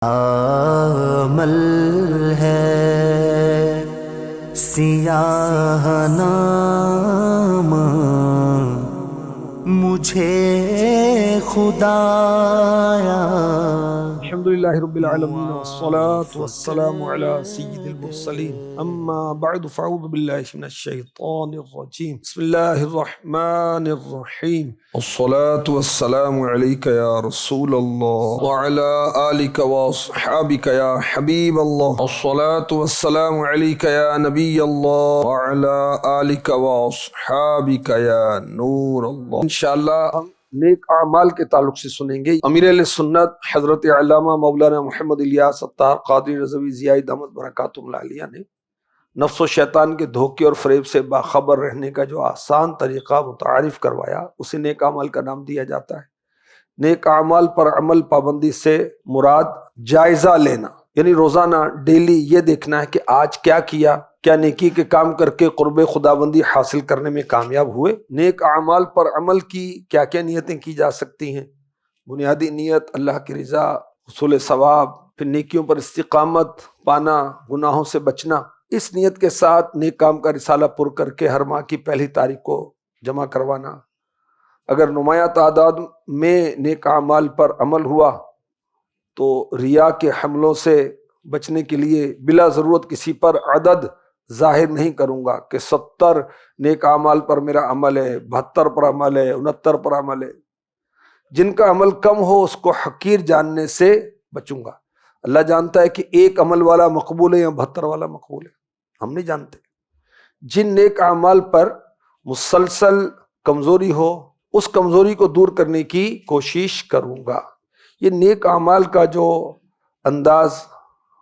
آمل ہے سیاہ نام مجھے خدایا۔ الحمدللہ رب العالمین والصلاة والسلام علی سید المرسلین اما بعد فاعوذ باللہ من الشیطان الرجیم بسم اللہ الرحمن الرحیم والصلاة والسلام علیک یا رسول اللہ وعلی آلک واصحابک یا حبیب اللہ والصلاة والسلام علیک یا نبی اللہ وعلی آلک واصحابک یا نور اللہ۔ انشاءاللہ ہم نیک اعمال کے تعلق سے سنیں گے۔ امیر اہل سنت حضرت علامہ مولانا محمد الیاس اتار قادری رضوی ضیاء دامت برکاتہ اللہ علیہ نے نفس و شیطان کے دھوکے اور فریب سے باخبر رہنے کا جو آسان طریقہ متعارف کروایا، اسے نیک اعمال کا نام دیا جاتا ہے۔ نیک اعمال پر عمل پابندی سے مراد جائزہ لینا، یعنی روزانہ ڈیلی یہ دیکھنا ہے کہ آج کیا نیکی کے کام کر کے قرب خداوندی حاصل کرنے میں کامیاب ہوئے۔ نیک اعمال پر عمل کی کیا کیا نیتیں کی جا سکتی ہیں؟ بنیادی نیت اللہ کی رضا، حصول ثواب، پھر نیکیوں پر استقامت پانا، گناہوں سے بچنا۔ اس نیت کے ساتھ نیک کام کا رسالہ پر کر کے ہر ماہ کی پہلی تاریخ کو جمع کروانا۔ اگر نمایاں تعداد میں نیک اعمال پر عمل ہوا تو ریا کے حملوں سے بچنے کے لیے بلا ضرورت کسی پر عدد ظاہر نہیں کروں گا کہ 70 نیک اعمال پر میرا عمل ہے، 72 پر عمل ہے، 69 پر عمل ہے۔ جن کا عمل کم ہو اس کو حقیر جاننے سے بچوں گا۔ اللہ جانتا ہے کہ ایک عمل والا مقبول ہے یا 72 والا مقبول ہے، ہم نہیں جانتے۔ جن نیک اعمال پر مسلسل کمزوری ہو اس کمزوری کو دور کرنے کی کوشش کروں گا۔ یہ نیک اعمال کا جو انداز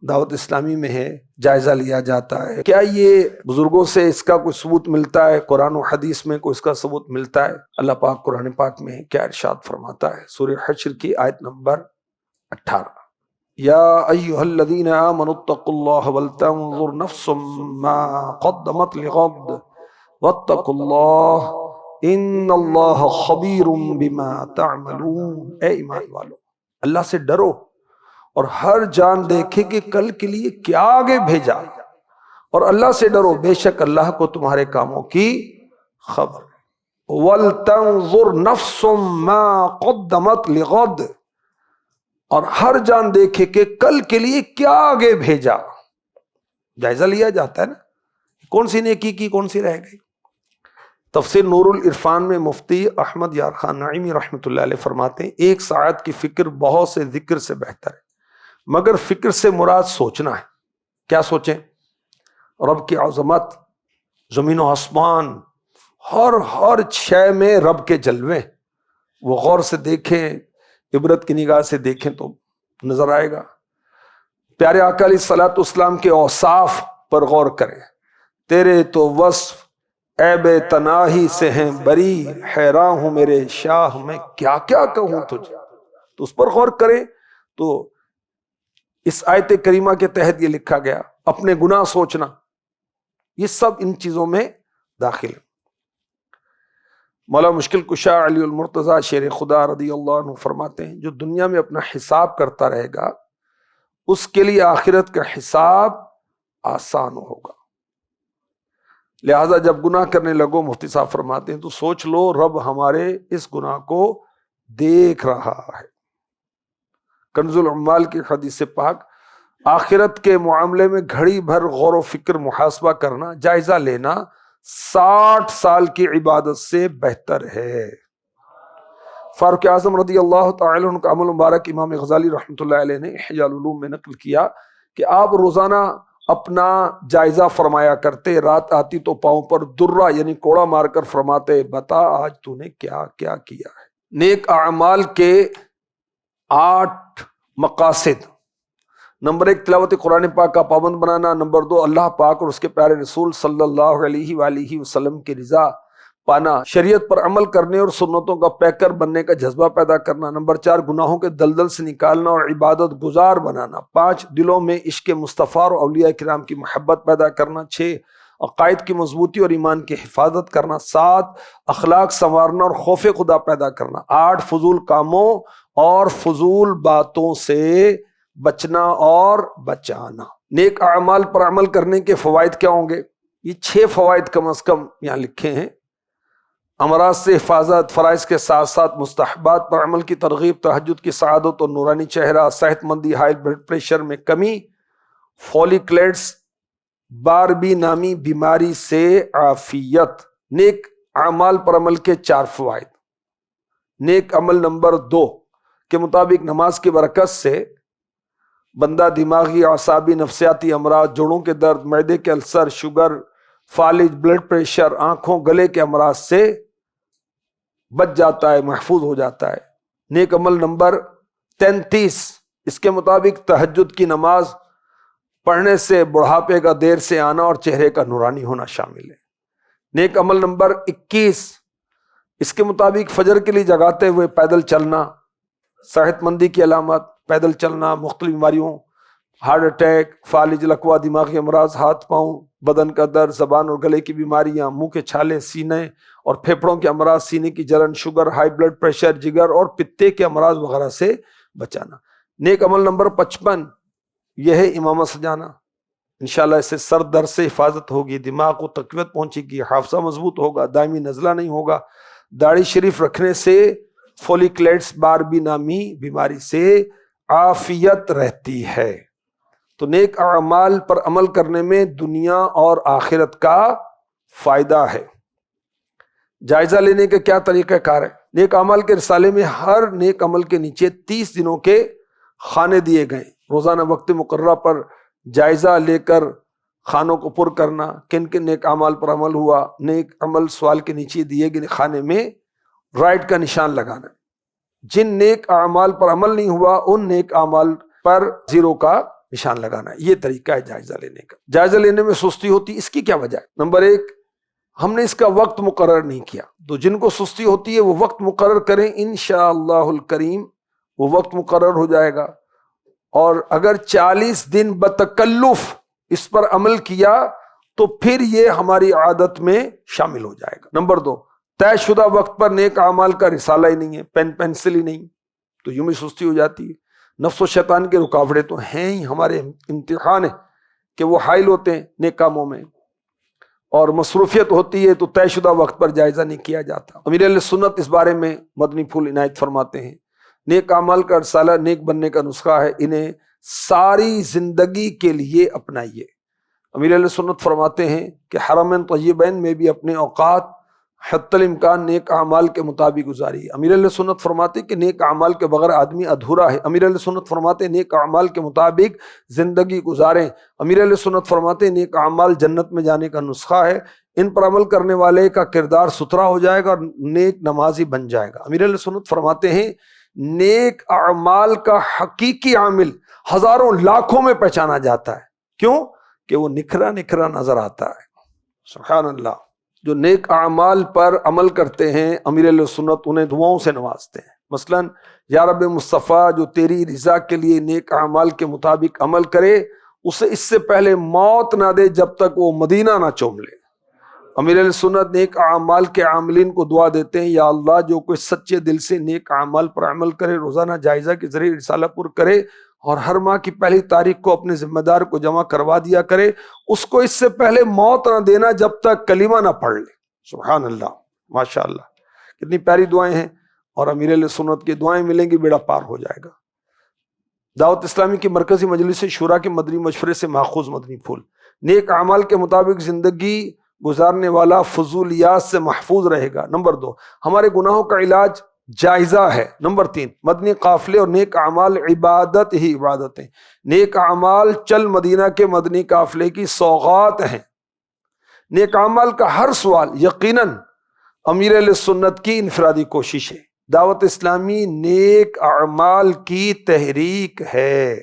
دعوت اسلامی میں ہے، جائزہ لیا جاتا ہے۔ کیا یہ بزرگوں سے اس کا کوئی ثبوت ملتا ہے؟ قرآن و حدیث میں کوئی اس کا ثبوت ملتا ہے؟ اللہ پاک قرآن پاک میں کیا ارشاد فرماتا ہے؟ سورہ حشر کی آیت نمبر 18، یا ایھا الذین آمنوا اتقوا اللہ ولتنظر نفس ما قدمت لغد واتقوا اللہ ان اللہ خبیر بما تعملون۔ اے ایمان والو، اللہ سے ڈرو اور ہر جان دیکھے کہ کل کے لیے کیا آگے بھیجا، اور اللہ سے ڈرو، بے شک اللہ کو تمہارے کاموں کی خبر۔ وَلْتَنظُرْ نَفْسٌ مَا قَدَّمَتْ لِغَدٍ، اور ہر جان دیکھے کہ کل کے لیے کیا آگے بھیجا۔ جائزہ لیا جاتا ہے نا، کون سی نیکی کی کون سی رہ گئی۔ تفسیر نور العرفان میں مفتی احمد یار خان نعیمی رحمۃ اللہ علیہ فرماتے ہیں، ایک ساعت کی فکر بہت سے ذکر سے بہتر ہے، مگر فکر سے مراد سوچنا ہے۔ کیا سوچیں؟ رب کی عظمت، زمین و آسمان، ہر شے میں رب کے جلوے، وہ غور سے دیکھیں، عبرت کی نگاہ سے دیکھیں تو نظر آئے گا۔ پیارے آقا علیہ الصلوۃ والسلام کے اوصاف پر غور کریں، تیرے تو وصف عیب تناہی سے ہیں بری، حیران ہوں میرے شاہ میں کیا کیا کہوں تجھے۔ تو اس پر غور کریں تو اس آیت کریمہ کے تحت یہ لکھا گیا، اپنے گناہ سوچنا، یہ سب ان چیزوں میں داخل ہے۔ مولا مشکل کشا علی المرتضیٰ شیر خدا رضی اللہ عنہ فرماتے ہیں، جو دنیا میں اپنا حساب کرتا رہے گا اس کے لیے آخرت کا حساب آسان ہوگا۔ لہٰذا جب گناہ کرنے لگو، مفتی صاحب فرماتے ہیں، تو سوچ لو رب ہمارے اس گناہ کو دیکھ رہا ہے۔ کنز العمال کی حدیث پاک، آخرت کے معاملے میں گھڑی بھر غور و فکر، محاسبہ کرنا، جائزہ لینا 60 سال کی عبادت سے بہتر ہے۔ فاروق اعظم رضی اللہ تعالی عنہ کا عمل مبارک امام غزالی رحمۃ اللہ علیہ نے احیاء العلوم میں نقل کیا کہ آپ روزانہ اپنا جائزہ فرمایا کرتے، رات آتی تو پاؤں پر درہ یعنی کوڑا مار کر فرماتے، بتا آج تو نے کیا کیا کیا ہے۔ نیک اعمال کے 8 مقاصد: نمبر 1 تلاوت قرآن پاک کا پابند بنانا، نمبر 2 اللہ پاک اور اس کے پیارے رسول صلی اللہ علیہ وآلہ وسلم کی رضا پانا، شریعت پر عمل کرنے اور سنتوں کا پیکر بننے کا جذبہ پیدا کرنا، نمبر 4 گناہوں کے دلدل سے نکالنا اور عبادت گزار بنانا، 5 دلوں میں عشق مصطفیٰ اور اولیاء کرام کی محبت پیدا کرنا، 6 عقائد کی مضبوطی اور ایمان کی حفاظت کرنا، 7 اخلاق سنوارنا اور خوف خدا پیدا کرنا، 8 فضول کاموں اور فضول باتوں سے بچنا اور بچانا۔ نیک اعمال پر عمل کرنے کے فوائد کیا ہوں گے؟ یہ 6 فوائد کم از کم یہاں لکھے ہیں۔ امراض سے حفاظت، فرائض کے ساتھ ساتھ مستحبات پر عمل کی ترغیب، تہجد کی سعادت اور نورانی چہرہ، صحت مندی، ہائی بلڈ پریشر میں کمی، فولیکلیٹس باربی نامی بیماری سے عافیت۔ نیک اعمال پر عمل کے 4 فوائد۔ نیک عمل نمبر 2 کے مطابق نماز کی برکت سے بندہ دماغی، اعصابی، نفسیاتی امراض، جوڑوں کے درد، معدے کے السر، شوگر، فالج، بلڈ پریشر، آنکھوں گلے کے امراض سے بچ جاتا ہے، محفوظ ہو جاتا ہے۔ نیک عمل نمبر 33 اس کے مطابق تہجد کی نماز پڑھنے سے بڑھاپے کا دیر سے آنا اور چہرے کا نورانی ہونا شامل ہے۔ نیک عمل نمبر 21 اس کے مطابق فجر کے لیے جگاتے ہوئے پیدل چلنا صحت مندی کی علامت۔ پیدل چلنا مختلف بیماریوں، ہارٹ اٹیک، فالج، لکوہ، دماغی امراض، ہاتھ پاؤں، بدن کا درد، زبان اور گلے کی بیماریاں، منہ کے چھالے، سینے اور پھیپھڑوں کے امراض، سینے کی جلن، شوگر، ہائی بلڈ پریشر، جگر اور پتے کے امراض وغیرہ سے بچانا۔ نیک عمل نمبر 55 یہ ہے امامہ سجانا۔ انشاءاللہ اس سے سر درد سے حفاظت ہوگی، دماغ کو تقویت پہنچے گی، حافظہ مضبوط ہوگا، دائمی نزلہ نہیں ہوگا۔ داڑھی شریف رکھنے سے فولیکلیٹس باربی نامی بیماری سے عافیت رہتی ہے۔ تو نیک اعمال پر عمل کرنے میں دنیا اور آخرت کا فائدہ ہے۔ جائزہ لینے کا کیا طریقہ کار ہے؟ نیک اعمال کے رسالے میں ہر نیک عمل کے نیچے 30 دنوں کے خانے دیے گئے۔ روزانہ وقت مقررہ پر جائزہ لے کر خانوں کو پر کرنا، کن کن نیک اعمال پر عمل ہوا۔ نیک عمل سوال کے نیچے دیے گئے خانے میں رائٹ کا نشان لگانا۔ جن نیک اعمال پر عمل نہیں ہوا ان نیک اعمال پر 0 کا نشان لگانا۔ یہ طریقہ ہے جائزہ لینے کا۔ جائزہ لینے میں سستی ہوتی، اس کی کیا وجہ ہے؟ نمبر 1 ہم نے اس کا وقت مقرر نہیں کیا، تو جن کو سستی ہوتی ہے وہ وقت مقرر کریں، انشاءاللہ الکریم وہ وقت مقرر ہو جائے گا۔ اور اگر 40 دن بتکلف اس پر عمل کیا تو پھر یہ ہماری عادت میں شامل ہو جائے گا۔ نمبر 2 طے شدہ وقت پر نیک اعمال کا رسالہ ہی نہیں ہے، پین پینسل ہی نہیں، تو یوں بھی سستی ہو جاتی ہے۔ نفس و شیطان کے رکاوٹیں تو ہیں ہی، ہمارے امتحان ہے کہ وہ حائل ہوتے ہیں نیک کاموں میں، اور مصروفیت ہوتی ہے تو طے شدہ وقت پر جائزہ نہیں کیا جاتا۔ امیر اہل سنت اس بارے میں مدنی پھول عنایت فرماتے ہیں، نیک اعمال کا رسالہ نیک بننے کا نسخہ ہے، انہیں ساری زندگی کے لیے اپنائیے۔ امیر اہل سنت فرماتے ہیں کہ حرمین طیبین میں بھی اپنے اوقات حتی الامکان نیک اعمال کے مطابق گزاری۔ امیر اہل سنت فرماتے کہ نیک اعمال کے بغیر آدمی ادھورا ہے۔ امیر اہل سنت فرماتے نیک اعمال کے مطابق زندگی گزاریں۔ امیر اہل سنت فرماتے نیک اعمال جنت میں جانے کا نسخہ ہے، ان پر عمل کرنے والے کا کردار ستھرا ہو جائے گا اور نیک نمازی بن جائے گا۔ امیر اہل سنت فرماتے ہیں نیک اعمال کا حقیقی عامل ہزاروں لاکھوں میں پہچانا جاتا ہے، کیوں کہ وہ نکھرا نکھرا نظر آتا ہے۔ سبحان اللہ۔ جو نیک اعمال پر عمل کرتے ہیں امیر اہل سنت انہیں دعاؤں سے نوازتے ہیں۔ مثلا یا رب مصطفیٰ جو تیری رضا کے لیے نیک اعمال کے مطابق عمل کرے اسے اس سے پہلے موت نہ دے جب تک وہ مدینہ نہ چوم لے۔ امیر اہل سنت نیک اعمال کے عاملین کو دعا دیتے ہیں، یا اللہ جو کوئی سچے دل سے نیک اعمال پر عمل کرے، روزانہ جائزہ کے ذریعے رسالہ پر کرے اور ہر ماہ کی پہلی تاریخ کو اپنے ذمہ دار کو جمع کروا دیا کرے، اس کو اس سے پہلے موت نہ دینا جب تک کلمہ نہ پڑھ لے۔ سبحان اللہ، ماشاء اللہ، کتنی پیاری دعائیں ہیں، اور امیر اہل سنت کی دعائیں ملیں گی بیڑا پار ہو جائے گا۔ دعوت اسلامی کی مرکزی مجلس شورا کے مدنی مشورے سے ماخوذ مدنی پھول۔ نیک اعمال کے مطابق زندگی گزارنے والا فضولیات سے محفوظ رہے گا۔ نمبر 2 ہمارے گناہوں کا علاج جائزہ ہے۔ نمبر 3 مدنی قافلے اور نیک اعمال عبادت ہی عبادت ہیں۔ نیک اعمال چل مدینہ کے مدنی قافلے کی سوغات ہیں۔ نیک اعمال کا ہر سوال یقیناً امیر اہل سنت کی انفرادی کوشش ہے۔ دعوت اسلامی نیک اعمال کی تحریک ہے۔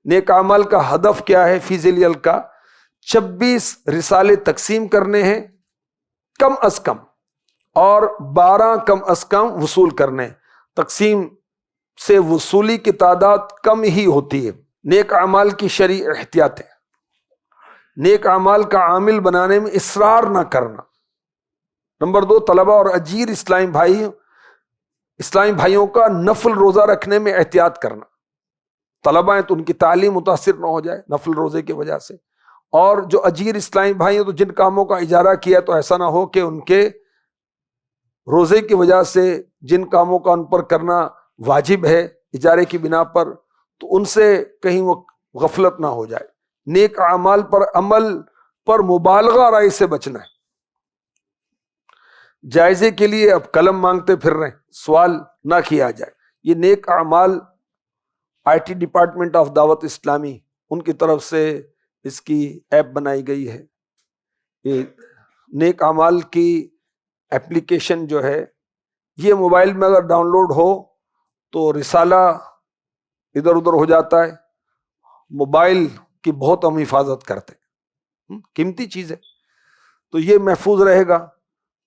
نیک اعمال کا ہدف کیا ہے؟ فی ذیل القا 26 رسالے تقسیم کرنے ہیں کم از کم، اور 12 کم از کم وصول کرنے۔ تقسیم سے وصولی کی تعداد کم ہی ہوتی ہے۔ نیک اعمال کی شرعی احتیاطیں، نیک اعمال کا عامل بنانے میں اصرار نہ کرنا۔ نمبر 2 طلبہ اور اجیر اسلامی بھائیوں کا نفل روزہ رکھنے میں احتیاط کرنا۔ طلبہ ہیں تو ان کی تعلیم متاثر نہ ہو جائے نفل روزے کی وجہ سے. اور جو اجیر اسلامی بھائی ہیں تو جن کاموں کا اجارہ کیا تو ایسا نہ ہو کہ ان کے روزے کی وجہ سے جن کاموں کا ان پر کرنا واجب ہے اجارے کی بنا پر تو ان سے کہیں وہ غفلت نہ ہو جائے. نیک اعمال پر عمل پر مبالغہ رائے سے بچنا ہے. جائزے کے لیے اب قلم مانگتے پھر رہے ہیں، سوال نہ کیا جائے. یہ نیک اعمال آئی ٹی ڈپارٹمنٹ آف دعوت اسلامی ان کی طرف سے اس کی ایپ بنائی گئی ہے. یہ نیک اعمال کی ایپلیکیشن جو ہے یہ موبائل میں اگر ڈاؤن لوڈ ہو تو رسالہ ادھر ادھر ہو جاتا ہے. موبائل کی بہت ہم حفاظت کرتے ہیں، قیمتی چیز ہے تو یہ محفوظ رہے گا.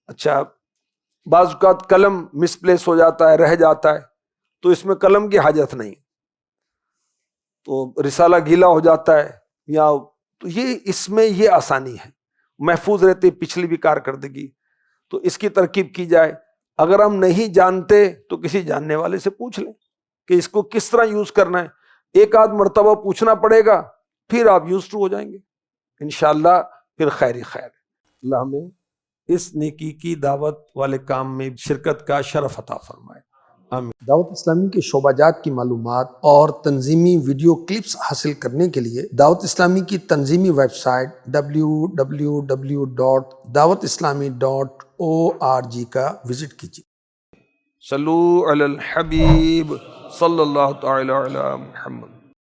اچھا بعض اوقات قلم مس پلیس ہو جاتا ہے، رہ جاتا ہے تو اس میں قلم کی حاجت نہیں، تو رسالہ گیلا ہو جاتا ہے یا تو یہ اس میں یہ آسانی ہے، محفوظ رہتے پچھلی بھی کارکردگی. تو اس کی ترکیب کی جائے. اگر ہم نہیں جانتے تو کسی جاننے والے سے پوچھ لیں کہ اس کو کس طرح یوز کرنا ہے. ایک آدھ مرتبہ پوچھنا پڑے گا پھر آپ یوز ٹو ہو جائیں گے انشاءاللہ، پھر خیر ہی خیر. اللہ ہمیں اس نیکی کی دعوت والے کام میں شرکت کا شرف عطا فرمائے. آمین. دعوت اسلامی کے شعبہ جات کی معلومات اور تنظیمی ویڈیو کلپس حاصل کرنے کے لیے دعوت اسلامی کی تنظیمی ویب سائٹ www.dawatislami.org کا وزٹ کیجیے. صلو علی الحبیب صلی اللہ تعالی علی محمد.